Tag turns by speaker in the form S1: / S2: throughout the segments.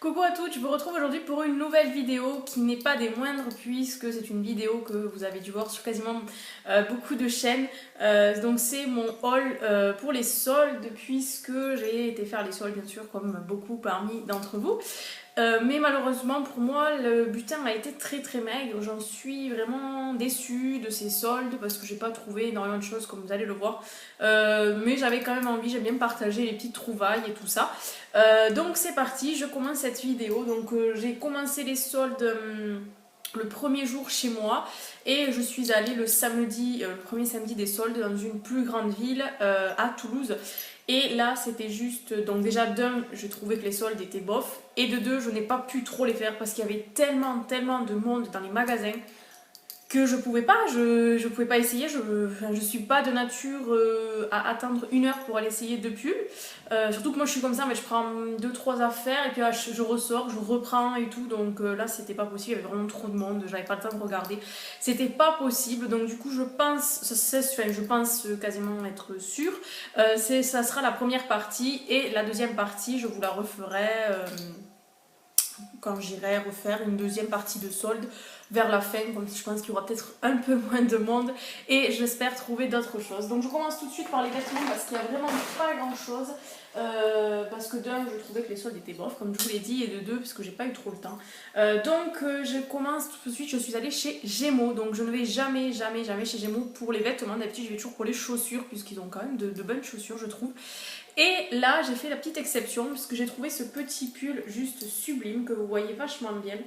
S1: Coucou à toutes, je vous retrouve aujourd'hui pour une nouvelle vidéo qui n'est pas des moindres puisque c'est une vidéo que vous avez dû voir sur quasiment beaucoup de chaînes. Donc c'est mon haul pour les soldes puisque j'ai été faire les soldes bien sûr comme beaucoup parmi d'entre vous. Mais malheureusement pour moi le butin a été très maigre, j'en suis vraiment déçue de ces soldes parce que j'ai pas trouvé énormément de choses comme vous allez le voir, mais j'avais quand même envie, j'aime bien partager les petites trouvailles et tout ça. Donc c'est parti, je commence cette vidéo. Donc j'ai commencé les soldes le premier jour chez moi et je suis allée le samedi, le premier samedi des soldes dans une plus grande ville à Toulouse. Et là c'était juste, donc déjà d'un je trouvais que les soldes étaient bof et de deux je n'ai pas pu trop les faire parce qu'il y avait tellement de monde dans les magasins que je pouvais pas, je pouvais pas essayer, je suis pas de nature à attendre une heure pour aller essayer deux pulls. Surtout que moi je suis comme ça, mais je prends 2-3 affaires et puis je ressors, je reprends et tout. Donc là c'était pas possible, il y avait vraiment trop de monde, j'avais pas le temps de regarder. C'était pas possible, donc du coup je pense, je pense quasiment être sûre, ça sera la première partie et la deuxième partie je vous la referai quand j'irai refaire une deuxième partie de solde vers la fin, comme je pense qu'il y aura peut-être un peu moins de monde et j'espère trouver d'autres choses. Donc je commence tout de suite par les vêtements parce qu'il n'y a vraiment pas grand chose, parce que d'un je trouvais que les soldes étaient bof comme je vous l'ai dit, et de deux parce que j'ai pas eu trop le temps. Donc je commence tout de suite, je suis allée chez Gémeaux. Donc je ne vais jamais chez Gémeaux pour les vêtements, d'habitude je vais toujours pour les chaussures puisqu'ils ont quand même de bonnes chaussures je trouve. Et là j'ai fait la petite exception puisque j'ai trouvé ce petit pull juste sublime que vous voyez vachement bien.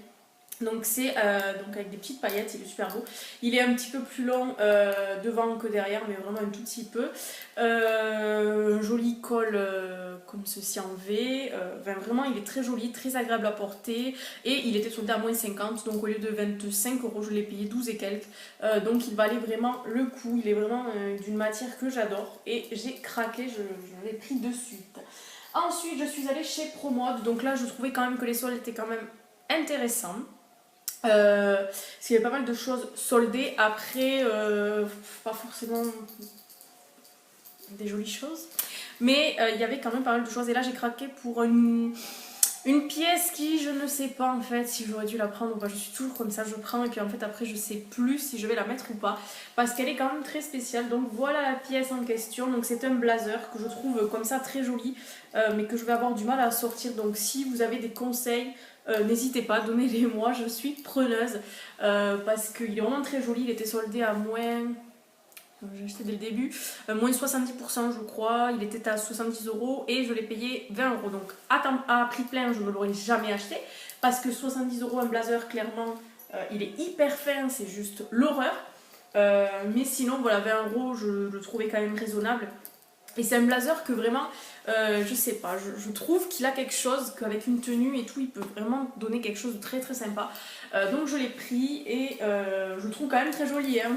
S1: Donc c'est donc avec des petites paillettes, il est super beau. Il est un petit peu plus long devant que derrière, mais vraiment un tout petit peu. Joli col comme ceci en V. Vraiment il est très joli, très agréable à porter. Et il était soldé à moins 50, donc au lieu de 25 euros, je l'ai payé 12 et quelques. Donc il valait vraiment le coup. Il est vraiment d'une matière que j'adore. Et j'ai craqué, je l'ai pris de suite. Ensuite je suis allée chez Promode. Donc là je trouvais quand même que les soldes étaient quand même intéressants. Parce qu'il y avait pas mal de choses soldées. Après, pas forcément des jolies choses, mais il y avait quand même pas mal de choses. Et là, j'ai craqué pour une pièce qui, je ne sais pas en fait si j'aurais dû la prendre ou pas. Je suis toujours comme ça, je prends et puis en fait après je sais plus si je vais la mettre ou pas parce qu'elle est quand même très spéciale. Donc voilà la pièce en question. Donc c'est un blazer que je trouve comme ça très joli, mais que je vais avoir du mal à sortir. Donc si vous avez des conseils, n'hésitez pas, donnez-les moi, je suis preneuse, parce qu'il est vraiment très joli. Il était soldé à moins, j'ai acheté dès le début, moins 70% je crois, il était à 70 euros et je l'ai payé 20 euros. Donc à prix plein je ne l'aurais jamais acheté parce que 70 euros un blazer, clairement il est hyper fin, c'est juste l'horreur. Mais sinon voilà, 20 euros je le trouvais quand même raisonnable. Et c'est un blazer que vraiment, je sais pas, je trouve qu'il a quelque chose, qu'avec une tenue et tout, il peut vraiment donner quelque chose de très sympa. Donc je l'ai pris et je le trouve quand même très joli, hein.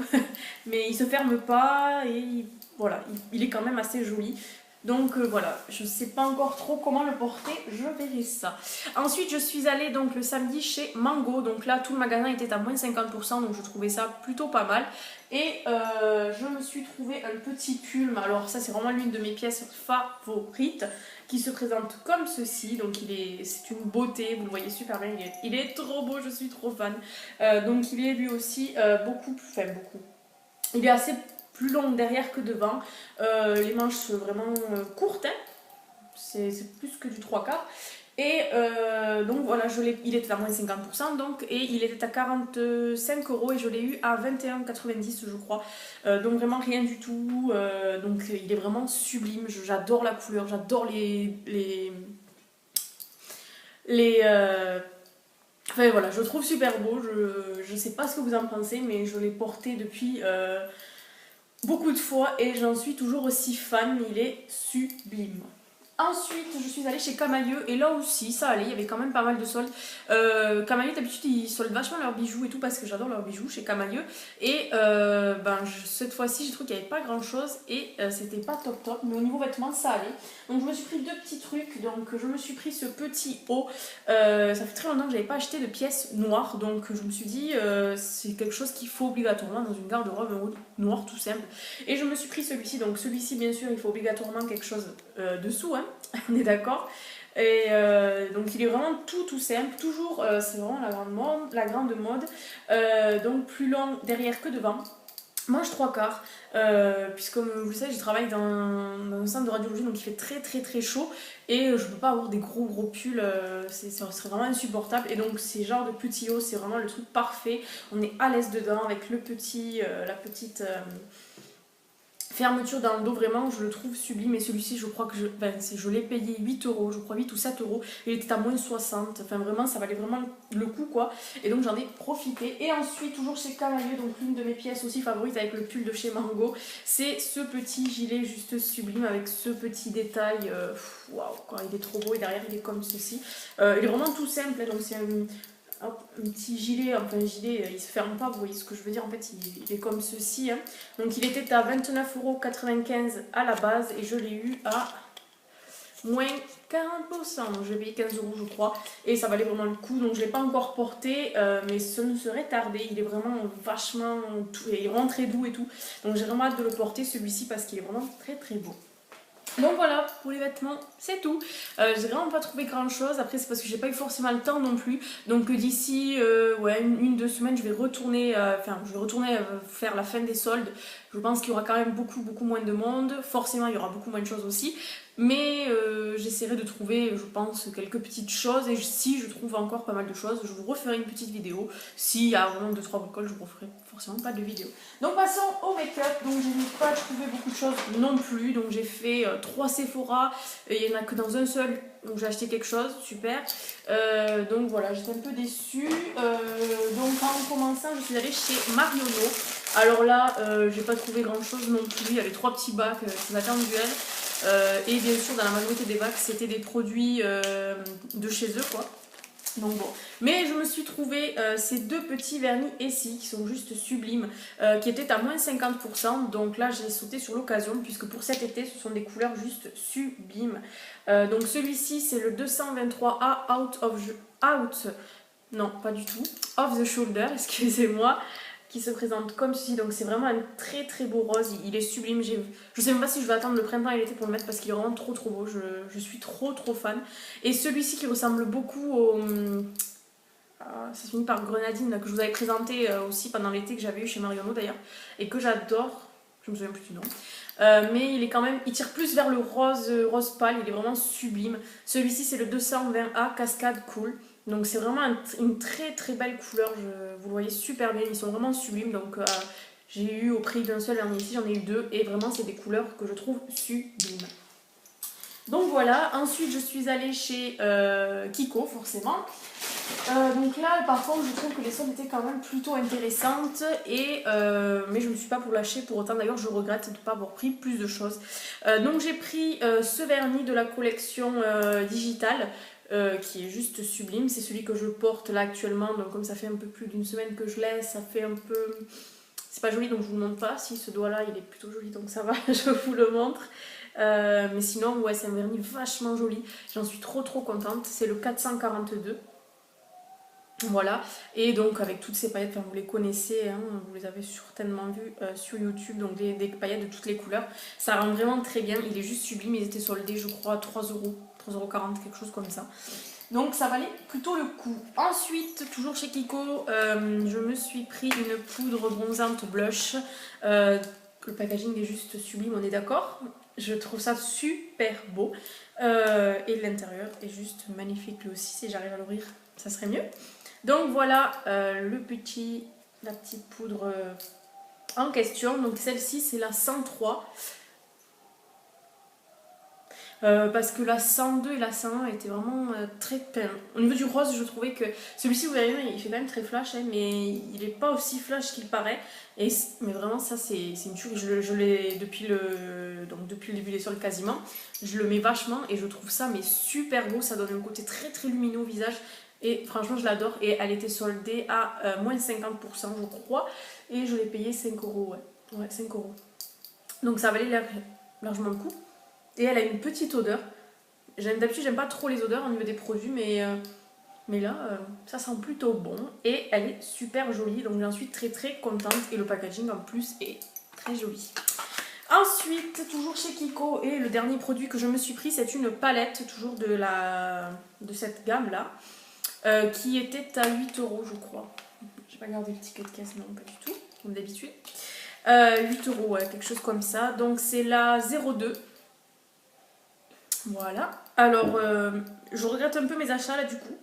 S1: Mais il se ferme pas et voilà, il est quand même assez joli. Donc voilà, je sais pas encore trop comment le porter, je verrai ça. Ensuite je suis allée donc le samedi chez Mango, donc là tout le magasin était à moins 50%, donc je trouvais ça plutôt pas mal. Et je me suis trouvé un petit pull, mais alors ça c'est vraiment l'une de mes pièces favorites, qui se présente comme ceci. Donc c'est une beauté, vous le voyez super bien, il est trop beau, je suis trop fan. Donc il est lui aussi beaucoup, il est assez plus long derrière que devant, les manches sont vraiment courtes, hein. C'est plus que du 3/4. Et donc voilà, il était à moins 50% donc, et il était à 45 euros et je l'ai eu à 21,90 je crois. Donc vraiment rien du tout. Donc il est vraiment sublime, j'adore la couleur, j'adore enfin voilà, je le trouve super beau. Je sais pas ce que vous en pensez, mais je l'ai porté depuis beaucoup de fois et j'en suis toujours aussi fan, il est sublime. Ensuite, je suis allée chez Camailleux et là aussi, ça allait, il y avait quand même pas mal de soldes. Camailleux, d'habitude, ils soldent vachement leurs bijoux et tout parce que j'adore leurs bijoux chez Camailleux. Et cette fois-ci, j'ai trouvé qu'il n'y avait pas grand-chose et c'était pas top, mais au niveau vêtements, ça allait. Donc je me suis pris deux petits trucs. Donc je me suis pris ce petit haut. Ça fait très longtemps que j'avais pas acheté de pièces noires, donc je me suis dit c'est quelque chose qu'il faut obligatoirement dans une garde-robe, un haut noir tout simple. Et je me suis pris celui-ci. Donc celui-ci, bien sûr, il faut obligatoirement quelque chose dessous, hein. on est d'accord. Et donc il est vraiment tout simple, toujours c'est vraiment la grande mode. Donc plus long derrière que devant. Manche 3/4, puisque comme vous le savez, je travaille dans un centre de radiologie, donc il fait très chaud et je peux pas avoir des gros pulls, ça serait vraiment insupportable. Et donc ces genres de petits hauts, c'est vraiment le truc parfait. On est à l'aise dedans avec la petite fermeture dans le dos, vraiment je le trouve sublime. Et celui-ci je crois que je l'ai payé 8 €, je crois 8 ou 7 €, il était à moins 60, enfin vraiment ça valait vraiment le coup quoi. Et donc j'en ai profité. Et ensuite toujours chez Camailleux, donc l'une de mes pièces aussi favorites avec le pull de chez Mango, c'est ce petit gilet juste sublime avec ce petit détail, waouh quoi, il est trop beau. Et derrière il est comme ceci, il est vraiment tout simple, donc c'est un petit gilet, enfin un gilet, il se ferme pas, vous voyez ce que je veux dire, en fait il est comme ceci, hein. Donc il était à 29,95 € à la base et je l'ai eu à moins 40%, donc je l'ai payé 15 € je crois, et ça valait vraiment le coup. Donc je l'ai pas encore porté, mais ce ne serait tardé. Il est vraiment vachement, il est vraiment très doux et tout, donc j'ai vraiment hâte de le porter celui-ci parce qu'il est vraiment très beau. Donc voilà, pour les vêtements, c'est tout. J'ai vraiment pas trouvé grand chose. Après, c'est parce que j'ai pas eu forcément le temps non plus. Donc d'ici une, 2 semaines, je vais retourner, faire la fin des soldes. Je pense qu'il y aura quand même beaucoup moins de monde. Forcément, il y aura beaucoup moins de choses aussi. Mais j'essaierai de trouver, je pense, quelques petites choses. Et si je trouve encore pas mal de choses, je vous referai une petite vidéo. S'il y a vraiment 2-3 bricoles, je vous referai forcément pas de vidéo. Donc passons au make-up. Donc je n'ai pas trouvé beaucoup de choses non plus. Donc j'ai fait 3 Sephora. Il n'y en a que dans un seul. Donc j'ai acheté quelque chose, super. Donc voilà, j'étais un peu déçue. Donc en commençant, je suis allée chez Marionneau. Alors là, j'ai pas trouvé grand chose non plus. Il y avait 3 petits bacs qui m'attendaient en duel. Et bien sûr, dans la majorité des bacs, c'était des produits de chez eux, quoi. Donc bon. Mais je me suis trouvé ces 2 petits vernis Essie qui sont juste sublimes, qui étaient à moins 50%. Donc là, j'ai sauté sur l'occasion, puisque pour cet été, ce sont des couleurs juste sublimes. Donc celui-ci, c'est le 223A non, pas du tout, Off the Shoulder, excusez-moi, qui se présente comme ceci. Donc c'est vraiment un très beau rose, il est sublime. Je sais même pas si je vais attendre le printemps et l'été pour le mettre parce qu'il est vraiment trop beau, je suis trop fan. Et celui-ci qui ressemble beaucoup au... ça se finit par Grenadine, là, que je vous avais présenté aussi pendant l'été, que j'avais eu chez Marionneau d'ailleurs, et que j'adore, je me souviens plus du nom. Mais il tire plus vers le rose pâle, il est vraiment sublime. Celui-ci c'est le 220A Cascade Cool. Donc c'est vraiment une très belle couleur, vous le voyez super bien, ils sont vraiment sublimes. Donc j'ai eu au prix d'un seul vernis ici, j'en ai eu 2 et vraiment c'est des couleurs que je trouve sublimes. Donc voilà, ensuite je suis allée chez Kiko forcément. Donc là par contre je trouve que les soldes étaient quand même plutôt intéressantes mais je ne me suis pas pour lâcher pour autant. D'ailleurs je regrette de ne pas avoir pris plus de choses. Donc j'ai pris ce vernis de la collection digitale. Qui est juste sublime, c'est celui que je porte là actuellement, donc comme ça fait un peu plus d'une semaine que je l'ai, ça fait un peu... C'est pas joli donc je vous le montre pas, si ce doigt là il est plutôt joli donc ça va, je vous le montre. Mais sinon ouais c'est un vernis vachement joli, j'en suis trop contente, c'est le 442. Voilà, et donc avec toutes ces paillettes, enfin, vous les connaissez, hein, vous les avez certainement vues sur YouTube, donc des paillettes de toutes les couleurs, ça rend vraiment très bien, il est juste sublime, ils étaient soldés je crois à 3 €, 3,40 €, quelque chose comme ça. Donc ça valait plutôt le coup. Ensuite, toujours chez Kiko, je me suis pris une poudre bronzante blush. Le packaging est juste sublime, on est d'accord. Je trouve ça super beau. Et l'intérieur est juste magnifique lui aussi, si j'arrive à l'ouvrir, ça serait mieux. Donc voilà la petite poudre en question. Donc celle-ci c'est la 103. Parce que la 102 et la 101 étaient vraiment très... Au niveau du rose, je trouvais que celui-ci, vous verrez, il fait quand même très flash, hein, mais il n'est pas aussi flash qu'il paraît. Mais vraiment, ça, c'est une tuerie. Je l'ai depuis le début des soldes quasiment. Je le mets vachement et je trouve ça mais super beau. Ça donne un côté très lumineux au visage. Et franchement, je l'adore. Et elle était soldée à moins de 50%, je crois. Et je l'ai payé 5 €, ouais 5 €. Donc ça valait largement le coup. Et elle a une petite odeur. D'habitude, j'aime pas trop les odeurs au niveau des produits, mais là, ça sent plutôt bon. Et elle est super jolie, donc j'en suis très contente. Et le packaging en plus est très joli. Ensuite, toujours chez Kiko, et le dernier produit que je me suis pris, c'est une palette, toujours de cette gamme-là, qui était à 8 € je crois. J'ai pas gardé le ticket de caisse, non, pas du tout, comme d'habitude. 8 €, ouais, quelque chose comme ça. Donc c'est la 02. Voilà. Alors, je regrette un peu mes achats là du coup.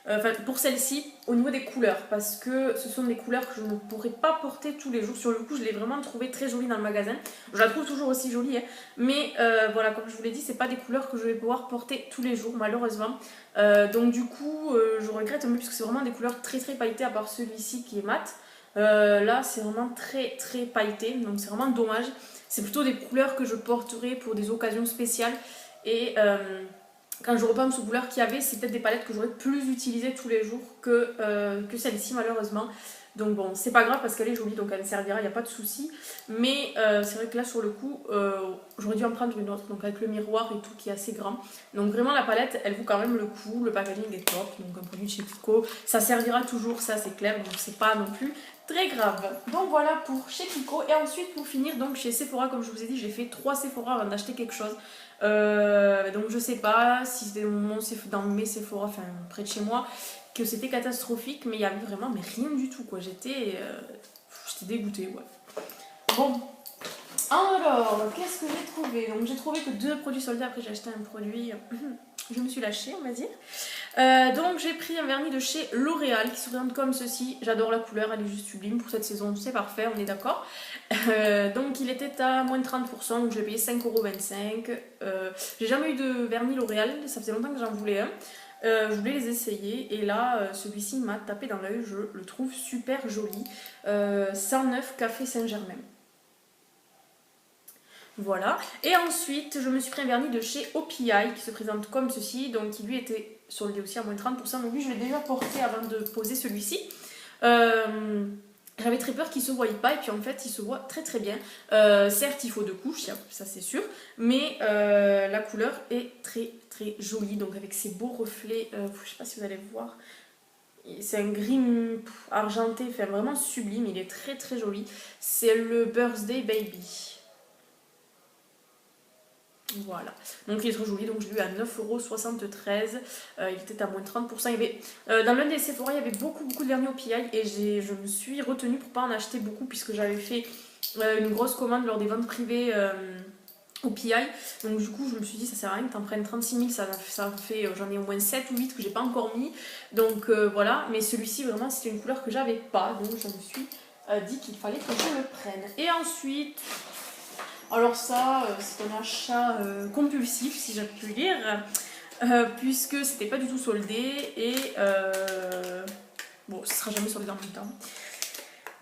S1: Enfin, pour celle-ci, au niveau des couleurs, parce que ce sont des couleurs que je ne pourrais pas porter tous les jours. Sur le coup, je l'ai vraiment trouvée très jolie dans le magasin. Je la trouve toujours aussi jolie, hein. Mais voilà, comme je vous l'ai dit, c'est pas des couleurs que je vais pouvoir porter tous les jours, malheureusement. Donc du coup, je regrette un peu, puisque c'est vraiment des couleurs très très pailletées, à part celui-ci qui est mat. Là, c'est vraiment très très pailleté, donc c'est vraiment dommage. C'est plutôt des couleurs que je porterai pour des occasions spéciales. Et quand je repense aux couleurs qu'il y avait, c'est peut-être des palettes que j'aurais plus utilisées tous les jours que celle-ci, malheureusement. Donc bon, c'est pas grave parce qu'elle est jolie, donc elle me servira, il n'y a pas de souci. Mais c'est vrai que là, sur le coup, j'aurais dû en prendre une autre, donc avec le miroir et tout qui est assez grand. Donc vraiment, la palette, elle vaut quand même le coup. Le packaging est top, donc un produit de chez Kiko. Ça servira toujours, ça c'est clair, donc c'est pas non plus très grave. Donc voilà pour chez Kiko. Et ensuite, pour finir, donc chez Sephora, comme je vous ai dit, j'ai fait 3 Sephora avant d'acheter quelque chose. Donc je sais pas si c'était dans mes Sephora, enfin près de chez moi, que c'était catastrophique, mais il y avait vraiment mais rien du tout quoi. J'étais dégoûtée, ouais. Bon, alors qu'est-ce que j'ai trouvé? Donc j'ai trouvé que 2 produits soldés. Après j'ai acheté un produit, je me suis lâchée, on va dire. Donc j'ai pris un vernis de chez L'Oréal qui se présente comme ceci. J'adore la couleur, elle est juste sublime pour cette saison, c'est parfait, on est d'accord. Donc il était à moins de 30%, donc je l'ai payé 5,25 €. J'ai jamais eu de vernis L'Oréal, ça faisait longtemps que j'en voulais un. Je voulais les essayer et là celui-ci m'a tapé dans l'œil, je le trouve super joli. 109 Café Saint-Germain. Voilà. Et ensuite, je me suis pris un vernis de chez OPI qui se présente comme ceci. Donc, qui lui était soldé aussi à moins de 30%. Donc, lui, je l'ai déjà porté avant de poser celui-ci. J'avais très peur qu'il se voie pas. Et puis, en fait, il se voit très très bien. Certes, il faut 2 couches, ça c'est sûr. Mais la couleur est très très jolie. Donc, avec ses beaux reflets. Je sais pas si vous allez voir. C'est un gris argenté. Enfin, vraiment sublime. Il est très très joli. C'est le Birthday Baby. Voilà, donc il est trop joli, donc je l'ai eu à 9,73 €, il était à moins de 30%. Il y avait, dans l'un des Sephora, il y avait beaucoup de vernis au PI et je me suis retenue pour pas en acheter beaucoup puisque j'avais fait une grosse commande lors des ventes privées au PI. Donc du coup, je me suis dit, ça sert à rien que t'en prennes 36 000, ça fait, j'en ai au moins 7 ou 8 que j'ai pas encore mis. Donc voilà, mais celui-ci, vraiment, c'était une couleur que j'avais pas, donc je me suis dit qu'il fallait que je le prenne. Et ensuite... Alors ça, c'est un achat compulsif, si j'ai pu dire, puisque c'était pas du tout soldé et bon, ce sera jamais soldé en même temps.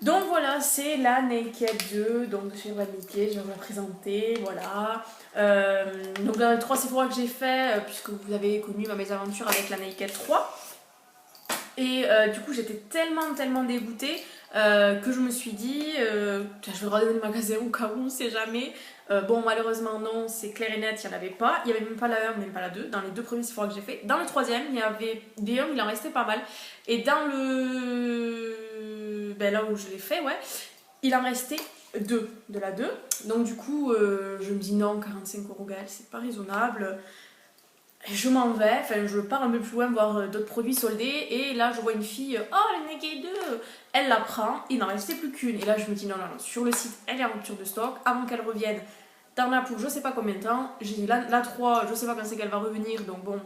S1: Donc voilà, c'est la Naked 2, donc chez Van Naked, je vais vous la présenter, voilà. Donc dans les 3 Sephora que j'ai fait, puisque vous avez connu ma mésaventure avec la Naked 3. Et du coup, j'étais tellement dégoûtée que je me suis dit, je vais regarder le magasin au cas où, on sait jamais. Bon, malheureusement, non, c'est clair et net, il n'y en avait pas. Il n'y avait même pas la 1, même pas la 2, dans les 2 premiers Sephora que j'ai fait. Dans le 3e, il y avait des 1, il en restait pas mal. Et dans le. Ben là où je l'ai fait, ouais, il en restait 2 de la 2. Donc, du coup, je me dis non, 45 € Gaël, c'est pas raisonnable. Je m'en vais, enfin je pars un peu plus loin voir d'autres produits soldés et là je vois une fille, oh la Naked 2, elle la prend, il n'en restait plus qu'une et là je me dis non, sur le site elle est en rupture de stock, avant qu'elle revienne, t'en as pour je sais pas combien de temps, j'ai la 3, je sais pas quand c'est qu'elle va revenir donc bon,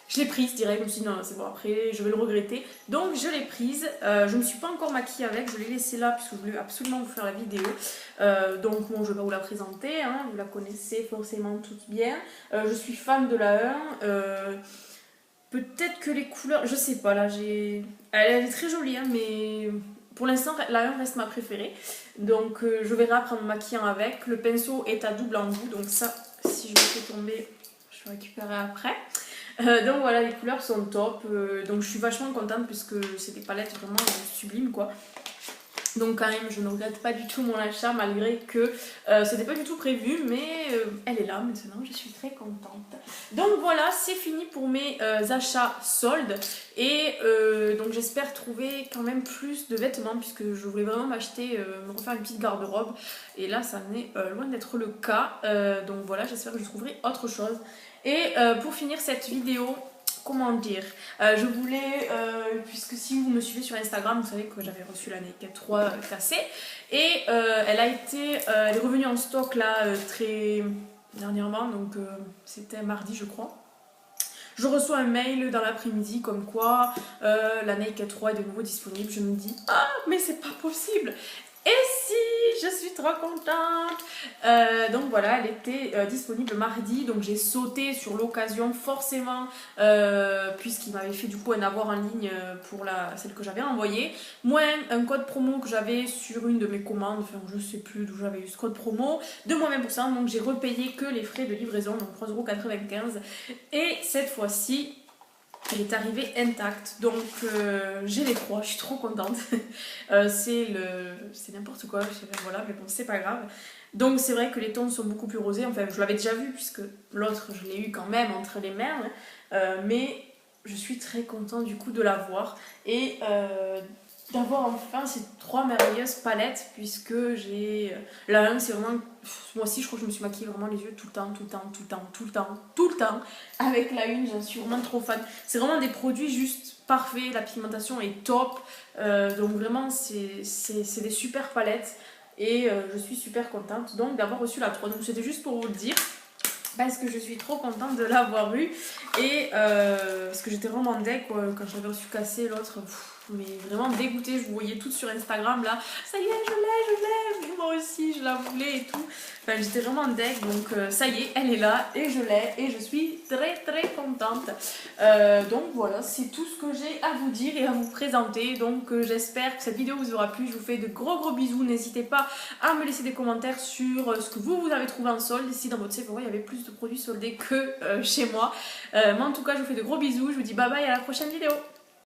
S1: je l'ai prise direct, je me suis dit non c'est bon après je vais le regretter, donc je l'ai prise, je me suis pas encore maquillée avec, je l'ai laissée là puisque je voulais absolument vous faire la vidéo, donc bon je vais pas vous la présenter, hein, vous la connaissez forcément toutes bien, je suis fan de la 1, peut-être que les couleurs, je sais pas là, elle est très jolie hein, mais pour l'instant la 1 reste ma préférée, donc je verrai après en me maquillant avec, le pinceau est à double embout, donc ça si je le fais tomber je vais récupérer après. Donc voilà, les couleurs sont top, donc je suis vachement contente puisque c'est des palettes vraiment sublimes quoi. Donc quand même, je ne regrette pas du tout mon achat malgré que c'était pas du tout prévu, mais elle est là maintenant, je suis très contente. Donc voilà, c'est fini pour mes achats soldes et donc j'espère trouver quand même plus de vêtements puisque je voulais vraiment m'acheter, me refaire une petite garde-robe et là ça n'est loin d'être le cas. Donc voilà, j'espère que je trouverai autre chose. Et pour finir cette vidéo, comment dire, je voulais, puisque si vous me suivez sur Instagram, vous savez que j'avais reçu la Naked 3 cassée et elle est revenue en stock là très dernièrement, donc c'était mardi je crois. Je reçois un mail dans l'après-midi comme quoi la Naked 3 est de nouveau disponible. Je me dis, ah mais c'est pas possible. Et si, je suis trop contente. Donc voilà, elle était disponible mardi, donc j'ai sauté sur l'occasion forcément, puisqu'il m'avait fait du coup un avoir en ligne pour celle que j'avais envoyée, moins un code promo que j'avais sur une de mes commandes, enfin je sais plus d'où j'avais eu ce code promo, de moins 20%, donc j'ai repayé que les frais de livraison, donc 3,95 €. Et cette fois-ci, elle est arrivée intacte, donc j'ai les trois, je suis trop contente. C'est n'importe quoi, je sais pas, voilà, mais bon, c'est pas grave. Donc c'est vrai que les tons sont beaucoup plus rosés, enfin je l'avais déjà vu puisque l'autre je l'ai eu quand même entre les mains, mais je suis très contente du coup de l'avoir et d'avoir enfin ces trois merveilleuses palettes puisque j'ai la 1 c'est vraiment, moi aussi je crois que je me suis maquillée vraiment les yeux tout le temps, tout le temps, tout le temps, tout le temps, tout le temps avec la 1, j'en suis vraiment trop fan. C'est vraiment des produits juste parfaits, la pigmentation est top, donc vraiment c'est des super palettes et je suis super contente donc d'avoir reçu la 3, donc c'était juste pour vous le dire parce que je suis trop contente de l'avoir eu et parce que j'étais vraiment deg quand j'avais reçu cassé l'autre, mais vraiment dégoûtée, je vous voyais toutes sur Instagram là, ça y est je l'ai, moi aussi je la voulais et tout, enfin j'étais vraiment deg, donc ça y est elle est là et je l'ai et je suis très très contente. Donc voilà, c'est tout ce que j'ai à vous dire et à vous présenter, donc j'espère que cette vidéo vous aura plu, je vous fais de gros bisous, n'hésitez pas à me laisser des commentaires sur ce que vous avez trouvé en solde, si dans votre Sephora il y avait plus de produits soldés que chez moi, mais en tout cas je vous fais de gros bisous, je vous dis bye bye à la prochaine vidéo.